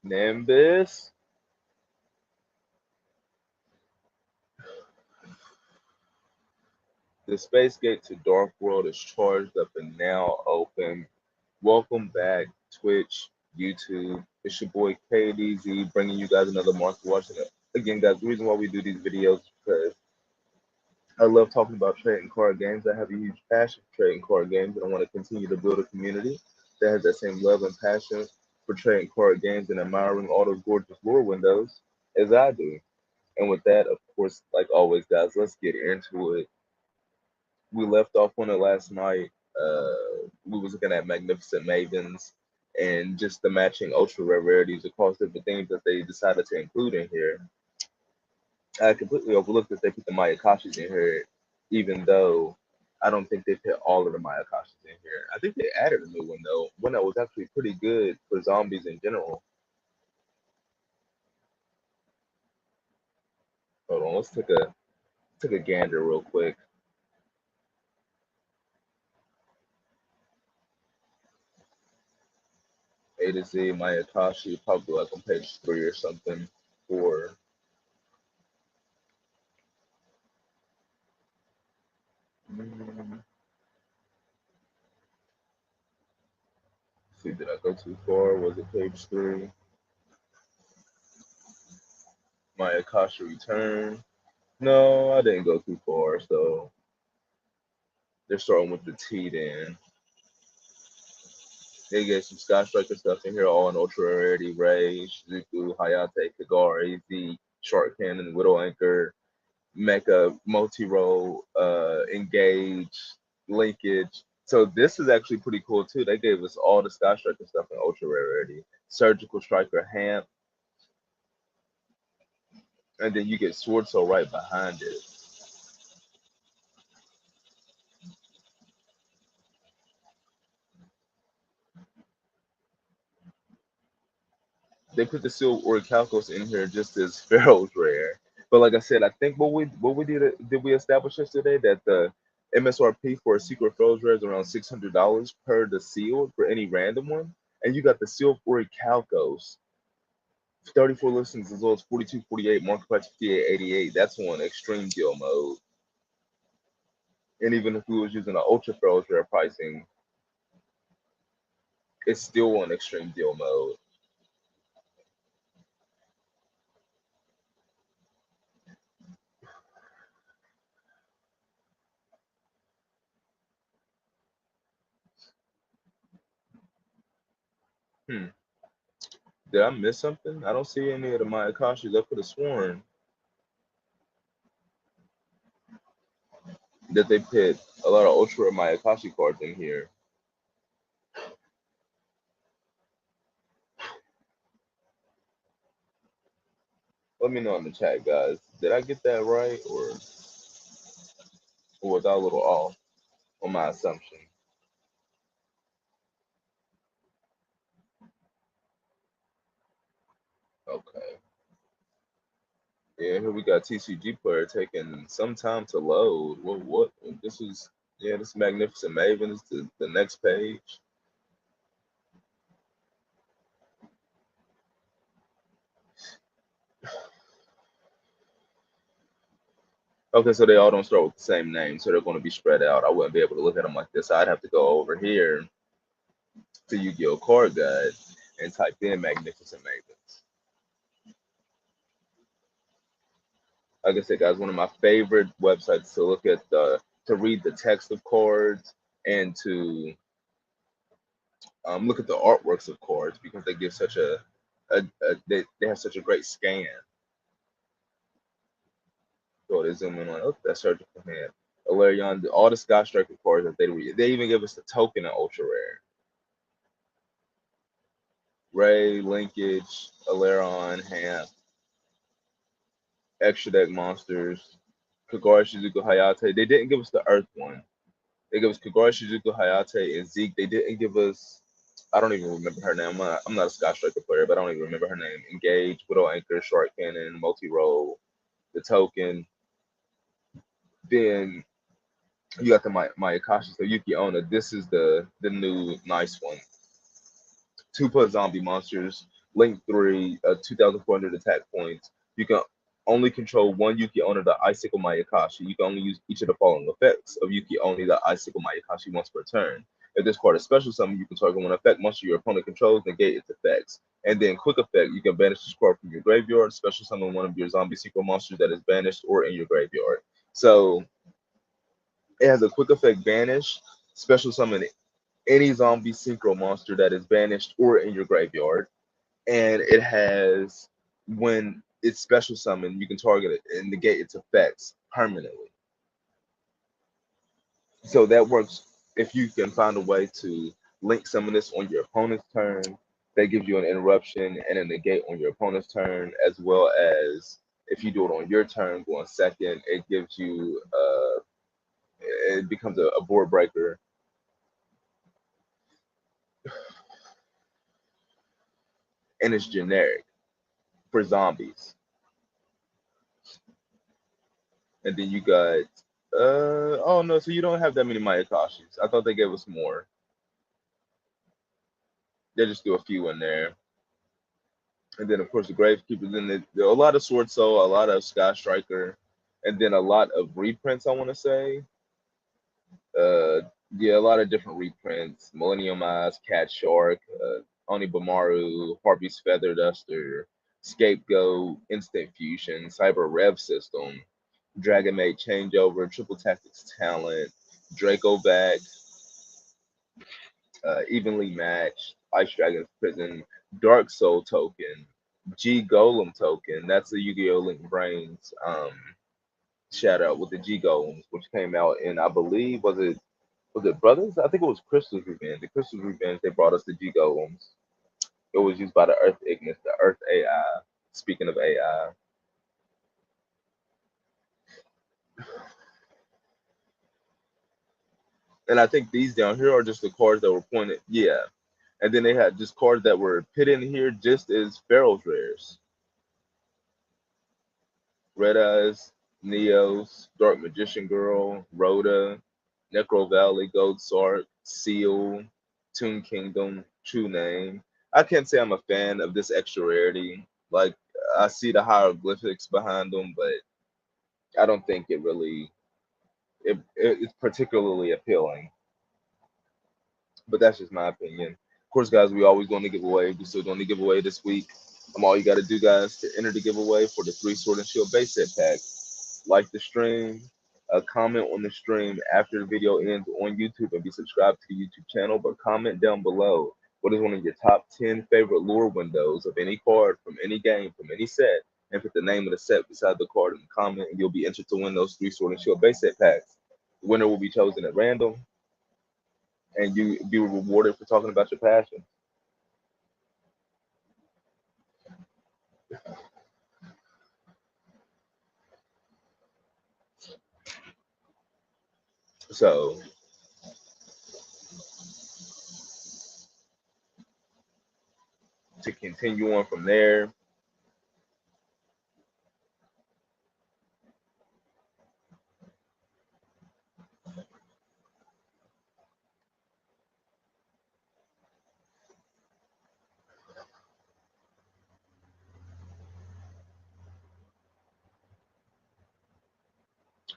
Nimbus. The space gate to Dark World is charged up and now open. Welcome back, Twitch, YouTube. It's your boy KDZ bringing you guys another market watching it. Again, guys, the reason why we do these videos is because I love talking about trading card games. I have a huge passion for trading card games, and I want to continue to build a community that has that same love and passion for trading card games and admiring all those gorgeous lore windows as I do. And with that, of course, like always, guys, let's get into it. We left off on it last night. We was looking at Magnificent Mavens and just the matching ultra rare rarities across different things that they decided to include in here. I completely overlooked that they put the Mayakashis in here, even though I don't think they put all of the Mayakashis in here. I think they added a new one though, one that was actually pretty good for zombies in general. Hold on, let's take a gander real quick. A to Z Mayakashi, probably like on page 3 or something. Or see, did I go too far? Was it page 3? Mayakashi return. No, I didn't go too far. So they're starting with the T then. They get some Sky Striker stuff in here, all in ultra rarity. Ray, Shizuku, Hayate, Kagari, Z, Shark Cannon, Widow Anchor, Mecha, Multi Roll, Engage, Linkage. So this is actually pretty cool too. They gave us all the Sky Striker stuff in ultra rarity. Surgical Striker, Hamp, and then you get Sword Soul right behind it. They put the Silver Orichalcos in here just as Pharaoh's rare. But like I said, I think what we did we establish yesterday that the MSRP for a secret Pharaoh's rare is around $600 per the sealed for any random one, and you got the Silver Orichalcos, 34 listings as well as 42, 48, market price 58, 88. That's on extreme deal mode. And even if we was using an ultra Pharaoh's rare pricing, it's still on extreme deal mode. Hmm. Did I miss something? I don't see any of the Mayakashis. I could have sworn that they put a lot of Ultra Mayakashi cards in here. Let me know in the chat, guys. Did I get that right, or was I a little off on my assumption? Okay. Yeah, here we got TCG player taking some time to load. What? This is, yeah, this Magnificent Maven is the next page. Okay, so they all don't start with the same name, so they're going to be spread out. I wouldn't be able to look at them like this. I'd have to go over here to Yu-Gi-Oh! Card Guide and type in Magnificent Mavens. Like I said, guys, one of my favorite websites to look at to read the text of cards and to look at the artworks of cards because they give such they have such a great scan. So they zoom in on, oh, that's surgical hand. Alarion, all the Sky Striker cards that they read. They even give us the token of ultra rare. Ray, Linkage, Alaron, Hamp, Extra Deck Monsters, Kagura Shizuku Hayate. They didn't give us the Earth one. They gave us Kagura Shizuku Hayate and Zeke. They didn't give us, I don't even remember her name. I'm not a Sky Striker player, but I don't even remember her name. Engage, Widow Anchor, Shark Cannon, Multi Roll, the token. Then you got the Mayakashi, so Yuki Onna. This is the new nice one. Two plus zombie monsters. Link 3, 2,400 attack points. You can only control one Yuki Owner, the Icicle Mayakashi. You can only use each of the following effects of Yuki Oni, the Icicle Mayakashi, once per turn. If this card is special summon, you can target one effect monster your opponent controls, negate its effects. And then quick effect, you can banish this card from your graveyard, special summon one of your zombie synchro monsters that is banished or in your graveyard. So it has a quick effect banish, special summon any zombie synchro monster that is banished or in your graveyard. And it has when it's special summon, you can target it and negate its effects permanently. So that works if you can find a way to link summon this on your opponent's turn. That gives you an interruption and a negate on your opponent's turn, as well as if you do it on your turn, going second, it gives you it becomes a board breaker, and it's generic for zombies. And then you got oh no, so you don't have that many Mayakashis. I thought they gave us more. They just do a few in there. And then of course the Gravekeeper. Then there are a lot of Sword Soul, a lot of Sky Striker, and then a lot of reprints. I want to say, uh, yeah, a lot of different reprints: Millennium Eyes, Cat Shark, Onibamaru, Harvey's Feather Duster, Scapegoat, Instant Fusion, Cyber Rev System, Dragon Maid Changeover, Triple Tactics Talent, Draco Vac, Evenly Matched, Ice Dragon's Prison, Dark Soul Token, G Golem Token. That's the Yu-Gi-Oh! Link Brains shout out with the G Golems, which came out in, I believe, was it Brothers? I think it was Crystal's Revenge. The Crystal's Revenge, they brought us the G Golems. It was used by the Earth Ignis, the Earth AI. Speaking of AI. And I think these down here are just the cards that were pointed. Yeah. And then they had just cards that were put in here just as Pharaoh's rares. Red Eyes, Neos, Dark Magician Girl, Rhoda, Necro Valley, Gold Sark, Seal, Toon Kingdom, True Name. I can't say I'm a fan of this extra rarity. Like, I see the hieroglyphics behind them, but I don't think it really it's particularly appealing. But that's just my opinion. Of course, guys, we always going to give away. We're still going to give away this week. All you got to do, guys, to enter the giveaway for the 3 Sword and Shield base set pack. Like the stream, comment on the stream after the video ends on YouTube, and be subscribed to the YouTube channel. But comment down below what is one of your top 10 favorite lure windows of any card from any game, from any set, and put the name of the set beside the card in the comment, and you'll be entered to win those 3 Sword and Shield base set packs. The winner will be chosen at random, and you be rewarded for talking about your passion. So to continue on from there,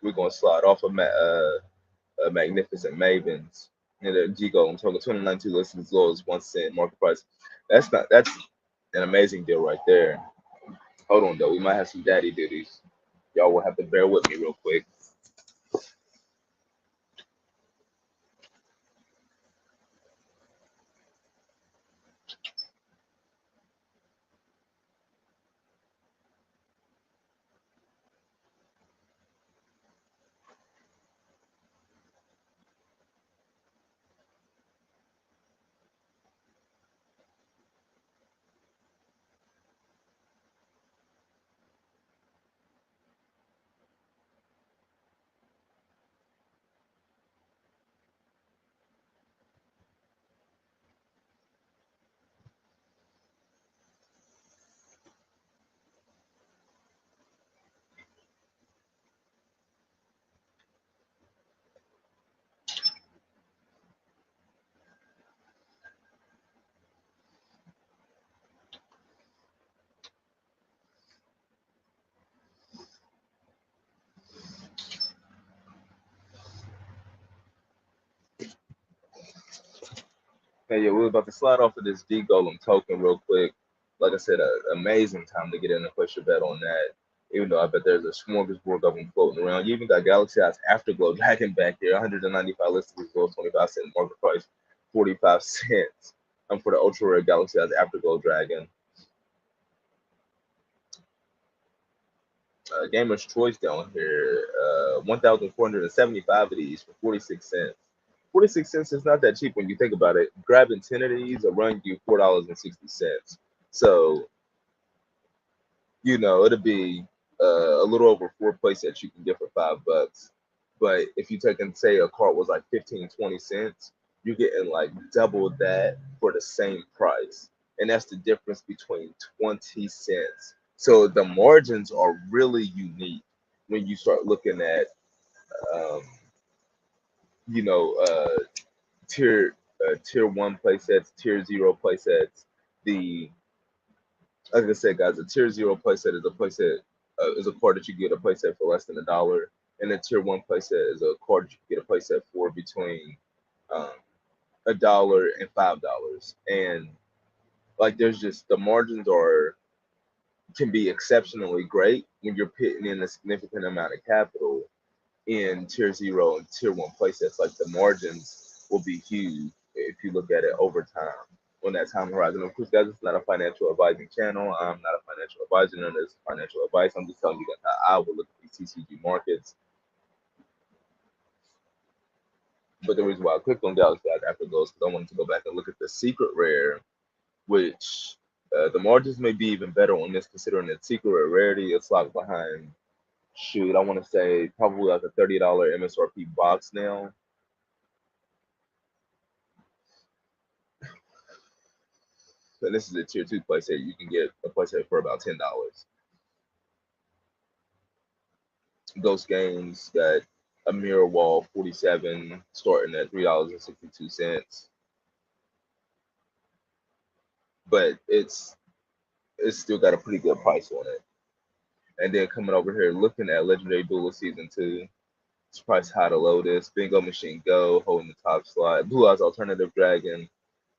we're gonna slide off of Magnificent Mavens. And the G Gold, I'm talking 2092 listed as low as 1 cent market price. That's an amazing deal right there. Hold on though, we might have some daddy duties. Y'all will have to bear with me real quick. Hey, yeah, we're about to slide off of this D Golem token real quick. Like I said, amazing time to get in and place your bet on that. Even though I bet there's a smorgasbord of them floating around. You even got Galaxy Eyes Afterglow Dragon back here, 195 listed as well as 25 cent market price, 45 cents. For the ultra rare Galaxy Eyes Afterglow Dragon. Gamer's Choice down here, 1,475 of these for 46 cents. 46 cents is not that cheap when you think about it. Grabbing 10 of these will run you $4.60. So, it'll be a little over 4 plays that you can get for $5. But if you take and say a cart was like 15, 20 cents, you're getting like double that for the same price. And that's the difference between 20 cents. So the margins are really unique when you start looking at, um, you know, uh, tier one play sets, tier zero play sets. The Like I said, guys, a tier zero playset is a playset is a card that you get a playset for less than $1, and a tier one playset is a card that you get a playset for between um, $1 and $5. And like, there's just the margins are can be exceptionally great when you're putting in a significant amount of capital in tier zero and tier one playsets. Like, the margins will be huge if you look at it over time on that time horizon. Of course, guys, it's not a financial advising channel. I'm not a financial advisor, none of this is financial advice. I'm just telling you guys how I would look at these TCG markets. But the reason why I clicked on Galaxy Eyes Afterglow is because I wanted to go back and look at the secret rare, which the margins may be even better on this, considering that secret rare rarity is locked behind, shoot, I want to say probably like a $30 MSRP box now. And this is a tier two playset. You can get a playset for about $10. Ghost Games got a Mirror Wall 47 starting at $3.62. But it's still got a pretty good price on it. And then coming over here looking at Legendary Duelist Season 2, it's priced high to Lotus, Bingo Machine Go holding the top slot, Blue Eyes Alternative Dragon,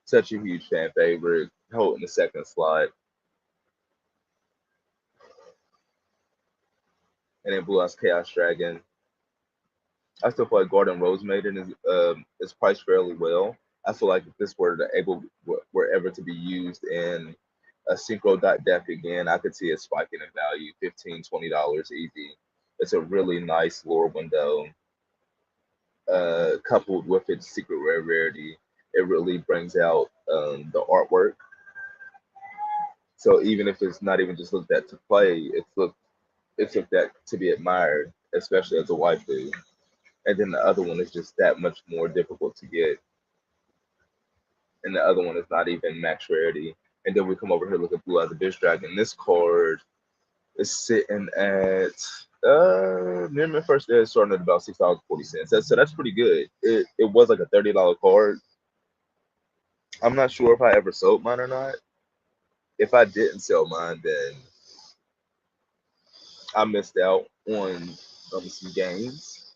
such a huge fan favorite, holding the second slot. And then Blue Eyes Chaos Dragon. I still feel like Garden Rose Maiden is priced fairly well. I feel like if this were ever to be used in a synchro dot deck again, I could see it spiking in value, $15, $20 easy. It's a really nice lore window. Coupled with its secret rare rarity, it really brings out the artwork. So even if it's not even just looked at to play, it's looked at to be admired, especially as a waifu. And then the other one is just that much more difficult to get, and the other one is not even max rarity. And then we come over here look at Blue Eyes of Bitch Dragon. This card is sitting at near my first day, starting at about $6.40. So that's pretty good. It was like a $30 card. I'm not sure if I ever sold mine or not. If I didn't sell mine, then I missed out on some gains,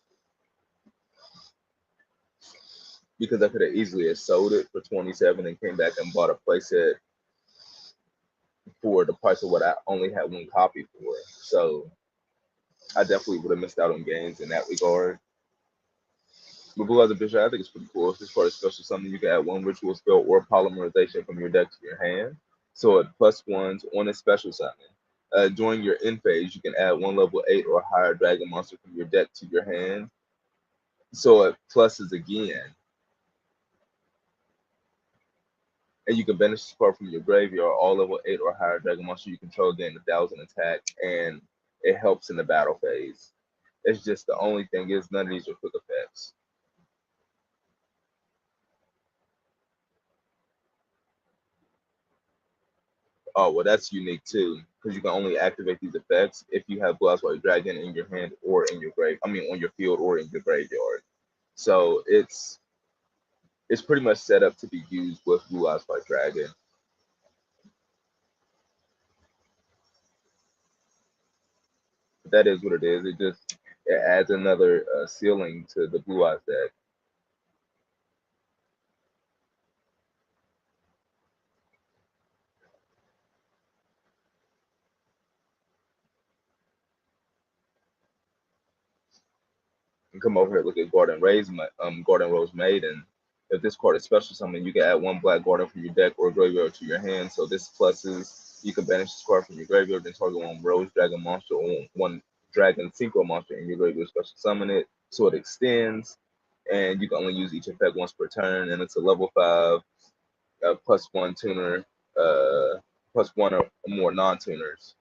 because I could have easily have sold it for 27 and came back and bought a playset for the price of what I only had one copy for. So I definitely would have missed out on gains in that regard. But Blue as a Bishop, I think it's pretty cool. If this card is special something, you can add one ritual spell or polymerization from your deck to your hand. So at +1s on a special summon. During your end phase, you can add one level 8 or higher dragon monster from your deck to your hand. So at pluses again. And you can banish this card from your graveyard. All level 8 or higher dragon monster you control gain 1,000 attack, and it helps in the battle phase. It's just the only thing is none of these are quick effects. Oh, well, that's unique too, because you can only activate these effects if you have Blue Eyes White Dragon in your hand or in your on your field or in your graveyard. So it's pretty much set up to be used with Blue Eyes White Dragon. But that is what it is. It adds another ceiling to the Blue Eyes deck. and come over here, look at Garden Rose Maiden. If this card is special summon, you can add one black garden from your deck or graveyard to your hand. So this pluses, you can banish this card from your graveyard, then target one Rose Dragon monster or one Dragon Synchro monster in your graveyard, special summon it. So it extends, and you can only use each effect once per turn, and it's a level 5 +1 tuner, +1 or more non-tuners.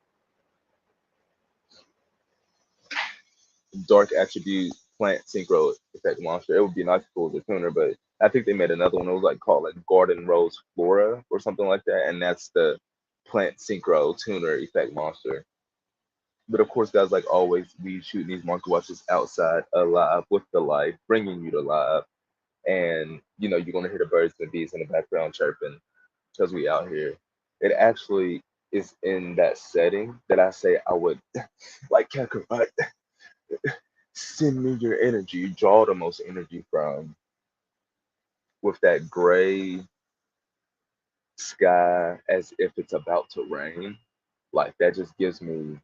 Dark attribute plant synchro effect monster. It would be nice if it was a tuner, but I think they made another one. It was like called like Garden Rose Flora or something like that, and that's the plant synchro tuner effect monster. But of course, guys, like always, we shooting these market watches outside, alive with the life, bringing you to live, and you're gonna hear the birds and the bees in the background chirping because we out here. It actually is in that setting that I say I would like Kakarot. Send me your energy. Draw the most energy from with that gray sky as if it's about to rain. Like that just gives me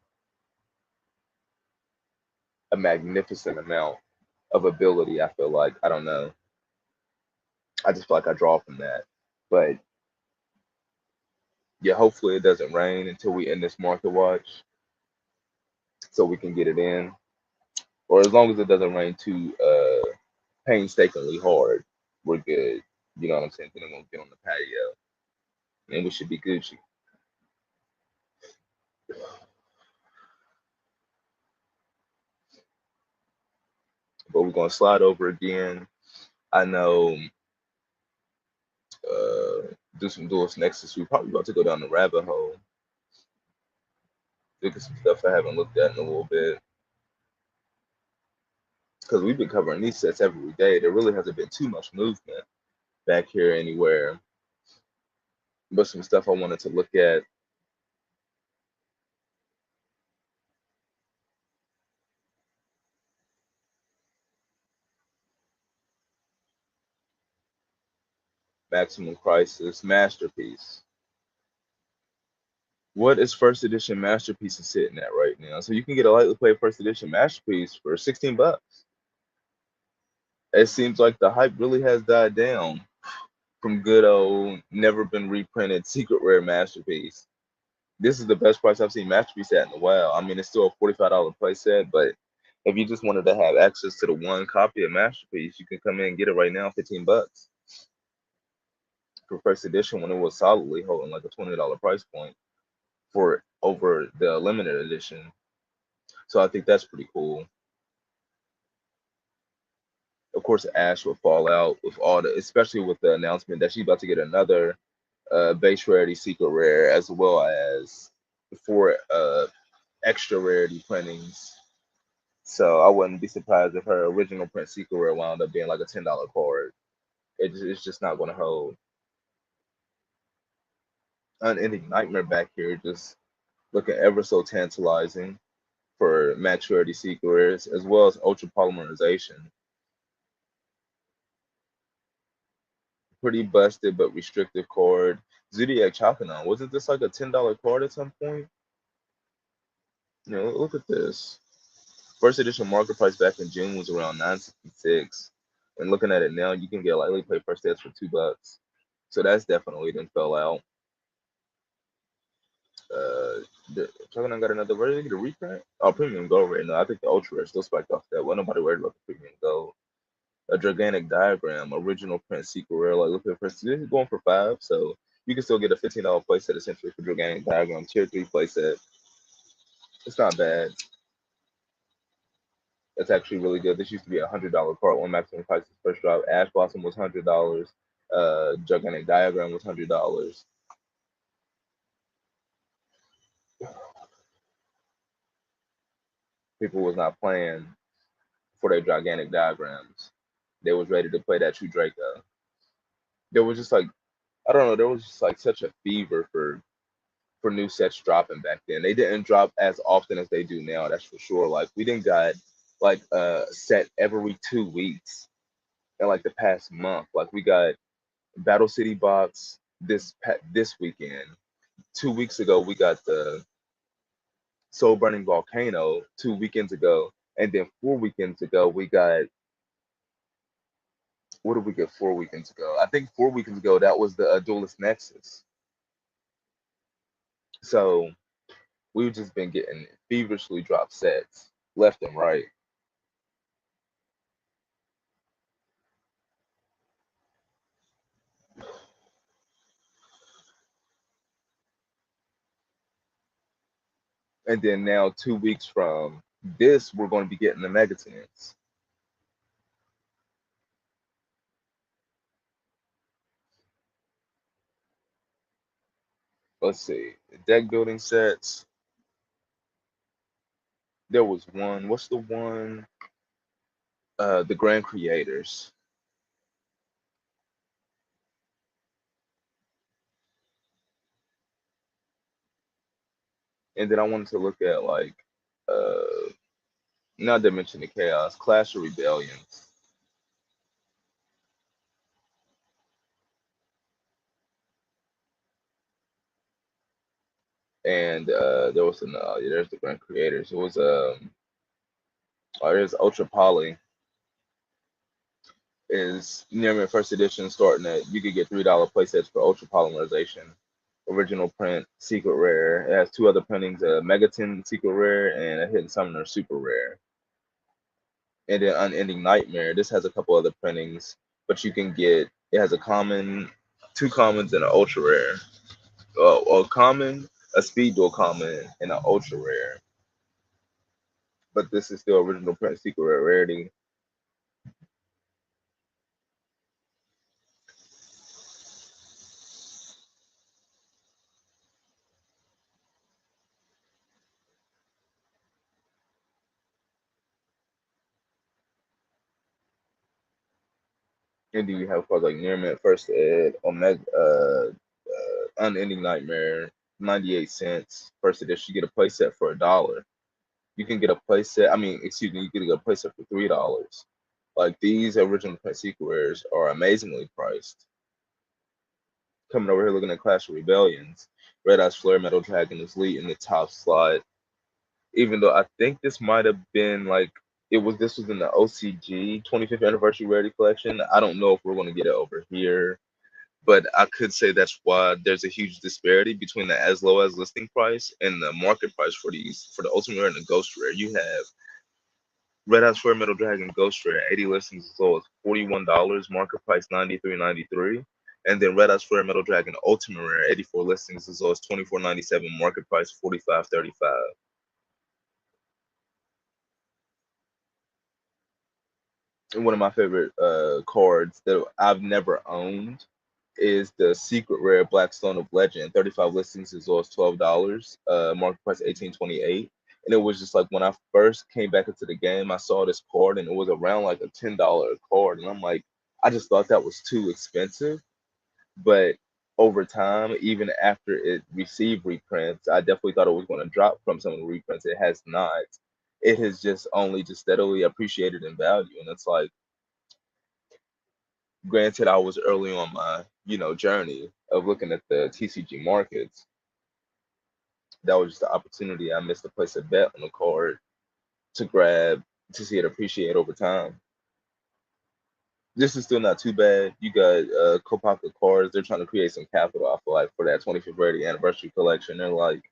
a magnificent amount of ability. I feel like I don't know. I just feel like I draw from that. But yeah, hopefully it doesn't rain until we end this market watch so we can get it in. Or as long as it doesn't rain too painstakingly hard, we're good. You know what I'm saying? Then it won't get on the patio. And we should be Gucci. But we're gonna slide over again. I know do some duels nexus. We're probably about to go down the rabbit hole. Look at some stuff I haven't looked at in a little bit. Because we've been covering these sets every day. There really hasn't been too much movement back here anywhere. But some stuff I wanted to look at. Maximum Crisis, Masterpiece. What is first edition Masterpiece sitting at right now? So you can get a lightly played first edition Masterpiece for $16. It seems like the hype really has died down from good old never been reprinted secret rare Masterpiece. This is the best price I've seen Masterpiece at in a while. I mean, it's still a $45 play set, but if you just wanted to have access to the one copy of Masterpiece, you can come in and get it right now, $15 for first edition when it was solidly holding like a $20 price point for over the limited edition. So I think that's pretty cool. Of course, Ash will fall out with all the, especially with the announcement that she's about to get another base rarity secret rare as well as 4 extra rarity printings. So I wouldn't be surprised if her original print secret rare wound up being like a $10 card. It's just not going to hold. Unending Nightmare back here, just looking ever so tantalizing for max rarity secret rares as well as ultra polymerization. Pretty busted but restrictive card. Zodiac Chalconon. Wasn't this like a $10 card at some point? Look at this. First edition market price back in June was around $9.66. And looking at it now, you can get lightly played first sets for $2. So that's definitely done fell out. Chalconon got another version. Get a reprint? Oh, premium gold right now. I think the ultra rare still spiked off that. Well, nobody worried about the premium gold. A gigantic diagram, original print secret rare. Like look at first. This is going for $5, so you can still get a $15 playset essentially for gigantic diagram tier 3 playset. It's not bad. That's actually really good. This used to be $100 card. One maximum price is first drop. Ash Blossom was $100. Gigantic diagram was $100. People was not playing for their gigantic diagrams. They was ready to play that True Draco. There was just like I don't know. There was just like such a fever for new sets dropping back then. They didn't drop as often as they do now. That's for sure. Like we didn't got like a set every 2 weeks in like the past month. Like we got Battle City box this weekend. 2 weeks ago we got the Soul Burning Volcano 2 weekends ago, And then 4 weekends ago, we got, what did we get 4 weekends ago? I think 4 weekends ago, that was the Duelist Nexus. So we've just been getting feverishly dropped sets left and right. And then now 2 weeks from this, we're going to be getting the Megatons. Let's see, deck building sets. There was one. What's the one? The Grand Creators. And then I wanted to look at like, uh, not Dimension of Chaos, Clash of Rebellions, and there was an there's the Grand Creators. It was there's Ultra Poly is near first edition starting at you could get $3 playsets for Ultra Polymerization. Original print, secret rare. It has two other printings, a Megaton secret rare and a Hidden Summoner super rare. And then Unending Nightmare. This has a couple other printings, but you can get it has a common, two commons, and an ultra rare. A common, a speed dual common, and an ultra rare. But this is still original print secret rare rarity. And then you have cards like Near Mint, First Ed, Omega, Unending Nightmare, 98 cents. First edition, you get a playset for $1. You can get a playset. I mean, excuse me, you can get a playset for $3. Like these original print secret rares are amazingly priced. Coming over here looking at Clash of Rebellions, Red Eyes Flare Metal Dragon is lead in the top slot. Even though I think this might have been like this was in the OCG 25th anniversary rarity collection. I don't know if we're going to get it over here, but I could say that's why there's a huge disparity between the as low as listing price and the market price for the ultimate rare and the ghost rare. You have Red House Flare Metal Dragon Ghost Rare, 80 listings as low as $41, market price 93.93. And then Red House Flare Metal Dragon Ultimate Rare, 84 listings as low as 24.97, market price 45.35. And one of my favorite cards that I've never owned is the Secret Rare Blackstone of Legend, 35 listings as low as $12, market price 18.28. And it was just like when I first came back into the game, I saw this card and it was around like a $10 card. And I'm like, I just thought that was too expensive. But over time, even after it received reprints, I definitely thought it was going to drop from some of the reprints. It has not. It has just only just steadily appreciated in value. And it's like, granted, I was early on my, journey of looking at the TCG markets. That was just the opportunity I missed to place a bet on the card to grab to see it appreciate over time. This is still not too bad. You got Kopaka cards. They're trying to create some capital, I feel like, for that 25th rarity anniversary collection. They're like,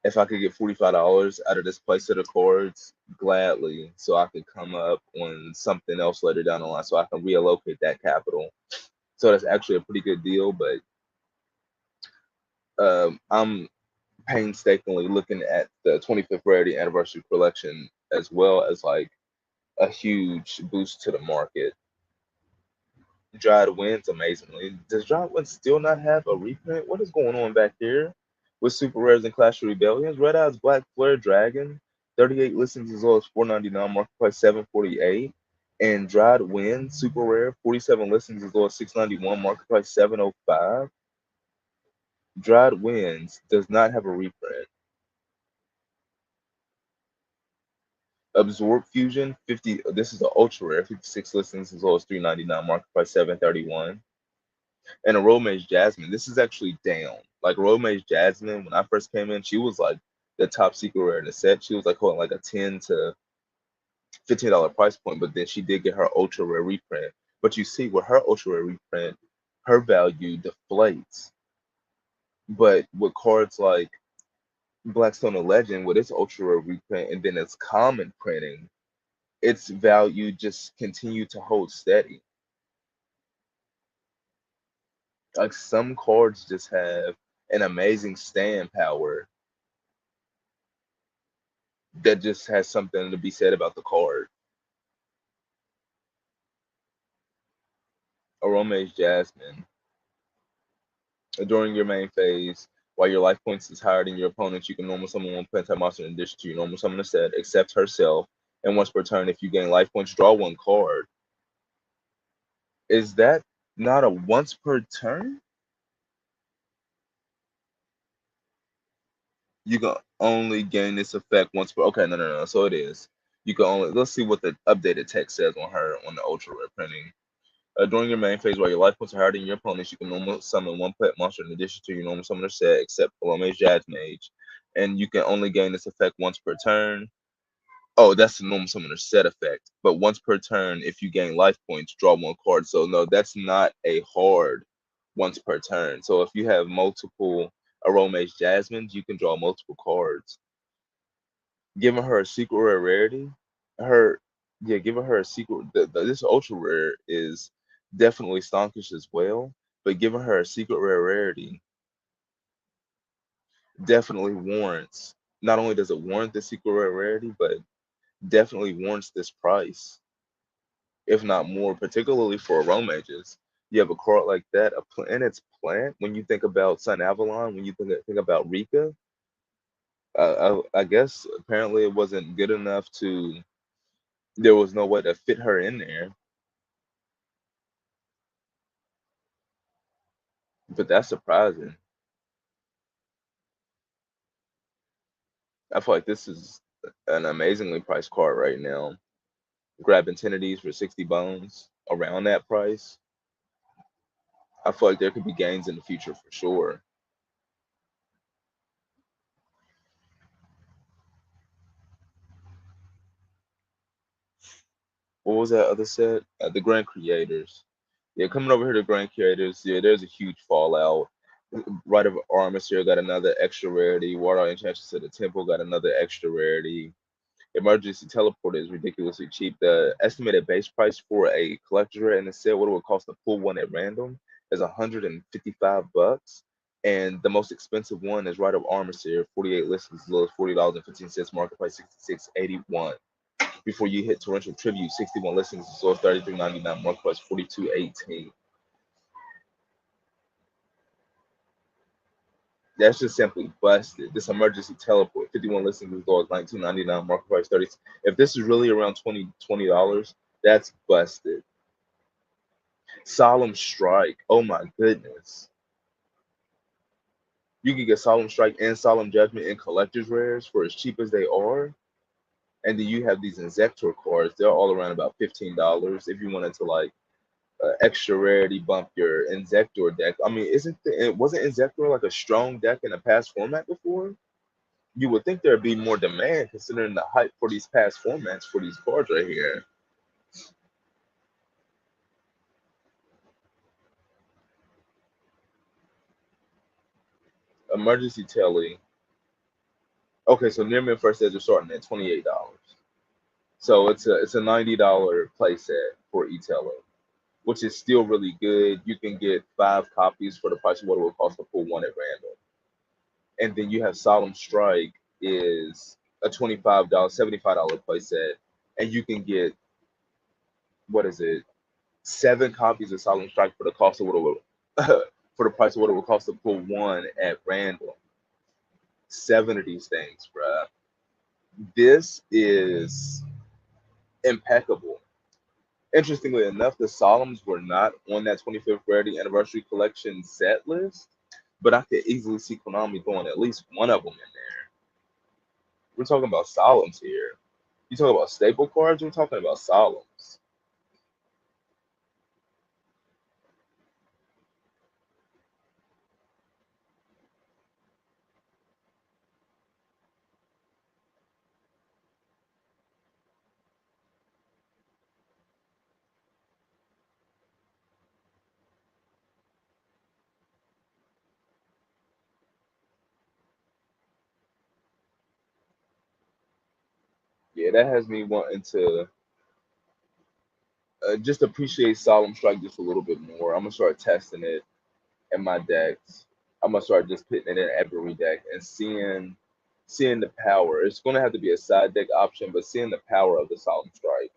if I could get $45 out of this playset of cards, gladly, so I could come up on something else later down the line, so I can reallocate that capital. So that's actually a pretty good deal. But I'm painstakingly looking at the 25th rarity anniversary collection as well as like a huge boost to the market. Dried wins amazingly. Does Dried Wind still not have a reprint? What is going on back here with Super Rares and Clash of Rebellions? Red Eyes Black Flare Dragon, 38 listings as low as $4.99, market price $7.48. And Dried Wind Super Rare, 47 listings as low as $6.91, market price $7.05. Dried Winds does not have a reprint. Absorb Fusion, 50. This is the ultra rare, 56 listings as low as $3.99, market price $7.31. And a Road Mage Jasmine, this is actually down. Like Road Mage Jasmine, when I first came in, she was like the top secret rare in the set. She was like holding like a 10 to $15 price point, but then she did get her ultra rare reprint. But you see, with her ultra rare reprint, her value deflates. But with cards like Blackstone of Legend, with its ultra rare reprint and then its common printing, its value just continue to hold steady. Like some cards just have an amazing stand power that just has something to be said about the card. Aroma's Jasmine. During your main phase, while your life points is higher than your opponent, you can normal summon one plant monster in addition to your normal summon set, except herself. And once per turn, if you gain life points, draw one card. Is that not a once per turn? You can only gain this effect once per. Okay, no. So it is. You can only. Let's see what the updated text says on her on the ultra rare printing. During your main phase, while your life points are higher than your opponents, you can normal summon one pet monster in addition to your normal summoner set, except Palome's Jazz Mage. And you can only gain this effect once per turn. Oh, that's the normal summoner set effect. But once per turn, if you gain life points, draw one card. So no, that's not a hard once per turn. So if you have multiple Aroma's Jasmines, you can draw multiple cards. Giving her a secret rare rarity, her giving her a secret. This ultra rare is definitely stonkish as well, but giving her a secret rare rarity definitely warrants. Not only does it warrant the secret rare rarity, but definitely warrants this price, if not more, particularly for aromages. You have a card like that, and it's plant. When you think about Sun Avalon, when you think about Rika, I guess apparently it wasn't good enough to. There was no way to fit her in there, but that's surprising. I feel like this is an amazingly priced card right now. Grabbing 10 of these for 60 bones around that price. I feel like there could be gains in the future for sure. What was that other set? The Grand Creators. Yeah, coming over here to Grand Creators, yeah, there's a huge fallout. Right of Armistice got another extra rarity. Water Enchantress to the Temple got another extra rarity. Emergency Teleporter is ridiculously cheap. The estimated base price for a collector's rare in the set, what it would cost to pull one at random, is 155 bucks. And the most expensive one is Right of Armistice, 48 listings, as low as $40.15, market price 66.81. Before you hit Torrential Tribute, 61 listings, as low as 33.99, market price 42.18. That's just simply busted. This emergency teleport, 51 listings as low as 19.99, market price 30. If this is really around $20, that's busted. Solemn Strike. Oh my goodness. You can get Solemn Strike and Solemn Judgment in collector's rares for as cheap as they are. And then you have these Inzektor cards. They're all around about $15 if you wanted to like extra rarity bump your Inzektor deck. I mean, wasn't Inzektor like a strong deck in a past format before? You would think there'd be more demand considering the hype for these past formats for these cards right here. Emergency Telly. Okay, so Nearman first says are starting at $28. So it's a $90 playset for eTeller, which is still really good. You can get 5 copies for the price of what it would cost to pull one at random. And then you have Solemn Strike is a $75, $75 playset, and you can get what is it, 7 copies of Solemn Strike for the cost of what it would for the price of what it would cost to pull one at random. 7 of these things, bruh. This is impeccable. Interestingly enough, the Solemns were not on that 25th Rarity Anniversary Collection set list, but I could easily see Konami throwing at least one of them in there. We're talking about Solemns here. You talk about staple cards, we're talking about Solemns. Yeah, that has me wanting to just appreciate Solemn Strike just a little bit more. I'm gonna start testing it in my decks. I'm gonna start just putting it in every deck and seeing the power. It's gonna have to be a side deck option, but seeing the power of the Solemn Strike.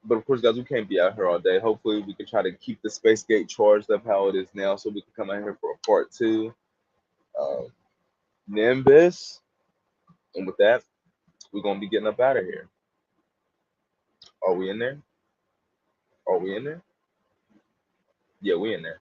But of course, guys, we can't be out here all day. Hopefully, we can try to keep the Space Gate charged up how it is now, so we can come out here for a part two. Um, Nimbus, and with that, we're gonna be getting up out of here. Are we in there? Are we in there? Yeah, we in there.